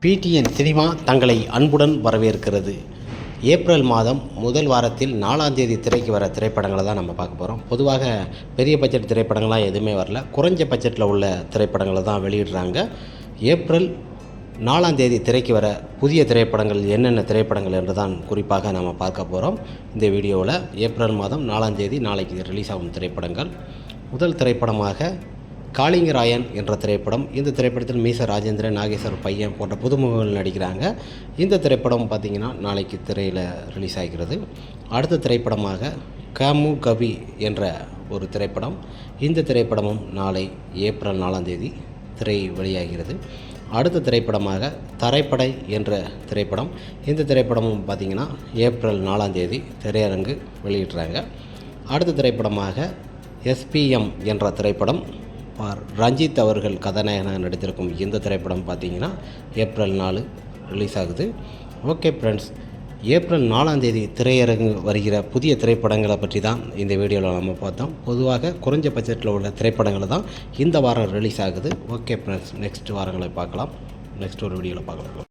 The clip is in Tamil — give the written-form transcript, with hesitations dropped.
பிடிஎன் சினிமா தங்களை அன்புடன் வரவேற்கிறது. ஏப்ரல் மாதம் முதல் வாரத்தில் 4ஆம் தேதி திரைக்கு வர திரைப்படங்களை தான் நம்ம பார்க்க போகிறோம். பொதுவாக பெரிய பட்ஜெட் திரைப்படங்கள்லாம் எதுவுமே வரல, குறைஞ்ச பட்ஜெட்டில் உள்ள திரைப்படங்களை தான் வெளியிடுறாங்க. ஏப்ரல் 4ஆம் தேதி திரைக்கு வர புதிய திரைப்படங்கள் என்னென்ன திரைப்படங்கள் என்று தான் குறிப்பாக நாம் பார்க்க போகிறோம் இந்த வீடியோவில். ஏப்ரல் மாதம் 4ஆம் தேதி நாளைக்கு ரிலீஸ் ஆகும் திரைப்படங்கள். முதல் திரைப்படமாக காளிங்கராயன் என்ற திரைப்படம். இந்த திரைப்படத்தில் மீச ராஜேந்திரன், நாகேஸ்வர் பையன் போன்ற புதுமுகங்கள் நடிக்கிறாங்க. இந்த திரைப்படம் பார்த்திங்கன்னா நாளைக்கு திரையில் ரிலீஸ் ஆகிறது. அடுத்த திரைப்படமாக காமு கவி என்ற ஒரு திரைப்படம். இந்த திரைப்படமும் நாளை ஏப்ரல் 4ஆம் தேதி திரை வெளியாகிறது. அடுத்த திரைப்படமாக தரைப்படை என்ற திரைப்படம். இந்த திரைப்படமும் பார்த்திங்கன்னா ஏப்ரல் 4ஆம் தேதி திரையரங்கு வெளியிடுறாங்க. அடுத்த திரைப்படமாக எஸ்பிஎம் என்ற திரைப்படம். ரஞ்சித் அவர்கள் கதாநாயகனாக நடித்திருக்கும் இந்த திரைப்படம் பார்த்திங்கன்னா ஏப்ரல் 4 ரிலீஸ் ஆகுது. ஓகே ஃப்ரெண்ட்ஸ், ஏப்ரல் 4ஆம் தேதி திரையரங்கு வருகிற புதிய திரைப்படங்களை பற்றி தான் இந்த வீடியோவில் நம்ம பார்த்தோம். பொதுவாக குறைஞ்ச பட்ஜெட்டில் உள்ள திரைப்படங்கள் தான் இந்த வாரம் ரிலீஸ் ஆகுது. ஓகே ஃப்ரெண்ட்ஸ், நெக்ஸ்ட் வாரங்களை பார்க்கலாம். நெக்ஸ்ட் ஒரு வீடியோவில் பார்க்கலாம்.